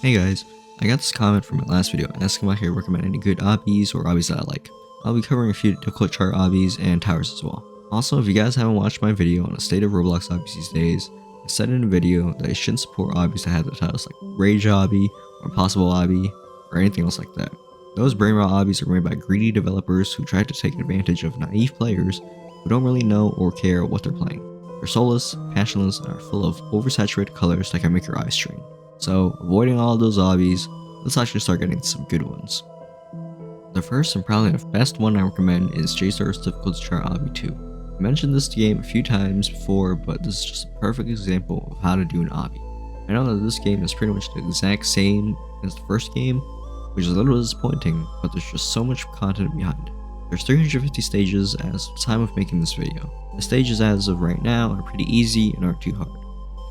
Hey guys, I got this comment from my last video asking if I could recommend any good obbies or obbies that I like. I'll be covering a few difficult chart obbies and towers as well. Also, if you guys haven't watched my video on the state of Roblox obbies these days, I said in a video that I shouldn't support obbies that have the titles like Rage Obby or Possible Obby or anything else like that. Those brain rot obbies are made by greedy developers who try to take advantage of naive players who don't really know or care what they're playing. They're soulless, passionless, and are full of oversaturated colors that can make your eyes strain. So, avoiding all of those obbies, let's actually start getting some good ones. The first and probably the best one I recommend is JStar's Difficult Chart Obby 2. I mentioned this game a few times before, but this is just a perfect example of how to do an obby. I know that this game is pretty much the exact same as the first game, which is a little disappointing, but there's just so much content behind it. There's 350 stages as of the time of making this video. The stages as of right now are pretty easy and aren't too hard.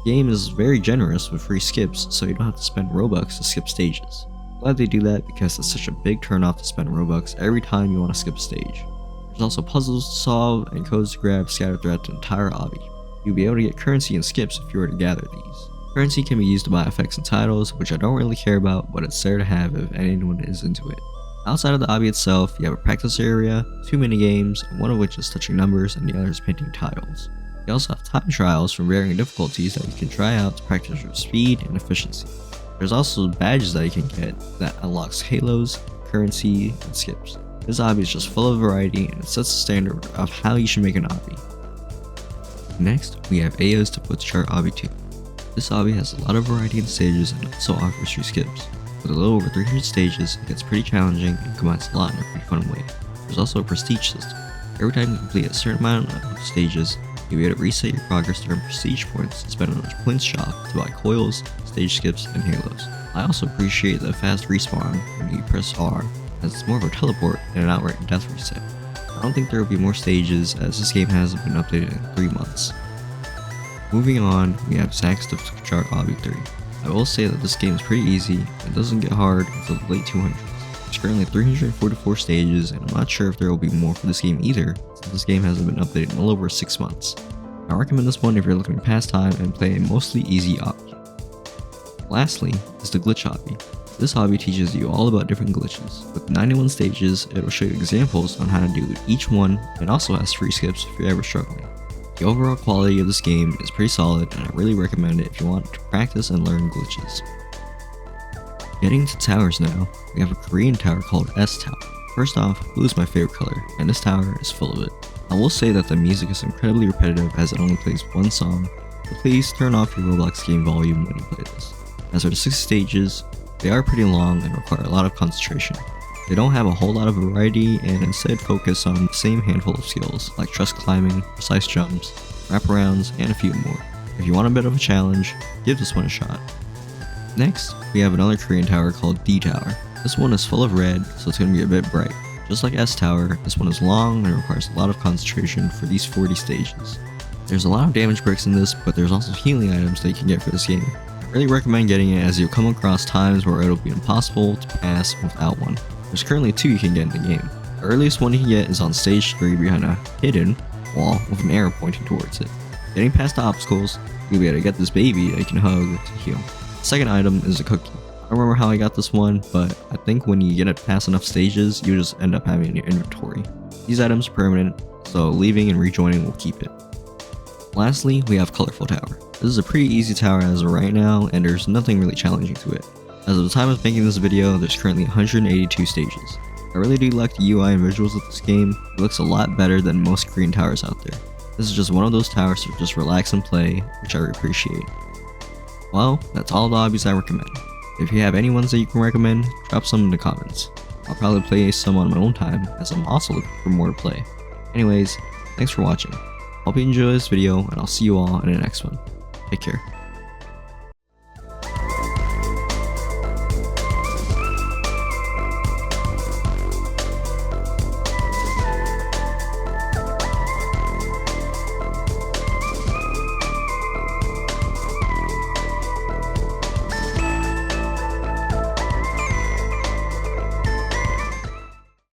The game is very generous with free skips, so you don't have to spend Robux to skip stages. I'm glad they do that because it's such a big turnoff to spend Robux every time you want to skip a stage. There's also puzzles to solve and codes to grab scattered throughout the entire obby. You'll be able to get currency and skips if you were to gather these. Currency can be used to buy effects and titles, which I don't really care about, but it's there to have if anyone is into it. Outside of the obby itself, you have a practice area, 2 minigames, one of which is touching numbers and the other is painting tiles. You also have time trials from varying difficulties that you can try out to practice your speed and efficiency. There's also badges that you can get that unlocks halos, currency, and skips. This obby is just full of variety and it sets the standard of how you should make an obby. Next, we have AO's Difficult Chart Obby 2. This obby has a lot of variety in stages and also offers free skips. With a little over 300 stages, it gets pretty challenging and combines a lot in a pretty fun way. There's also a prestige system. Every time you complete a certain amount of stages, you'll be able to reset your progress to earn prestige points and spend on a point shop to buy coils, stage skips, and halos. I also appreciate the fast respawn when you press R, as it's more of a teleport than an outright death reset. I don't think there will be more stages as this game hasn't been updated in 3 months. Moving on, we have Zack's Difficult Chart Obby 3. I will say that this game is pretty easy and doesn't get hard until the late 200s. There's currently 344 stages and I'm not sure if there will be more for this game either, since this game hasn't been updated in well over 6 months. I recommend this one if you're looking to pass time and play a mostly easy obby. Lastly is the Glitch Obby. This obby teaches you all about different glitches. With 91 stages, it will show you examples on how to do each one and also has free skips if you're ever struggling. The overall quality of this game is pretty solid and I really recommend it if you want to practice and learn glitches. Getting to towers now, we have a Korean tower called S Tower. First off, blue is my favorite color, and this tower is full of it. I will say that the music is incredibly repetitive as it only plays one song, but please turn off your Roblox game volume when you play this. As for the 6 stages, they are pretty long and require a lot of concentration. They don't have a whole lot of variety and instead focus on the same handful of skills like truss climbing, precise jumps, wraparounds, and a few more. If you want a bit of a challenge, give this one a shot. Next, we have another Korean tower called D Tower. This one is full of red, so it's going to be a bit bright. Just like S Tower, this one is long and requires a lot of concentration for these 40 stages. There's a lot of damage bricks in this, but there's also healing items that you can get for this game. I really recommend getting it as you'll come across times where it'll be impossible to pass without one. There's currently 2 you can get in the game. The earliest one you can get is on stage 3 behind a hidden wall with an arrow pointing towards it. Getting past the obstacles, you'll be able to get this baby that you can hug to heal. The second item is a cookie. I don't remember how I got this one, but I think when you get it past enough stages, you just end up having it in your inventory. These items are permanent, so leaving and rejoining will keep it. Lastly, we have Colorful Tower. This is a pretty easy tower as of right now, and there's nothing really challenging to it. As of the time of making this video, there's currently 182 stages. I really do like the UI and visuals of this game. It looks a lot better than most Korean towers out there. This is just one of those towers to just relax and play, which I appreciate. Well, that's all the obbies I recommend. If you have any ones that you can recommend, drop some in the comments. I'll probably play some on my own time, as I'm also looking for more to play. Anyways, thanks for watching. Hope you enjoyed this video, and I'll see you all in the next one. Take care.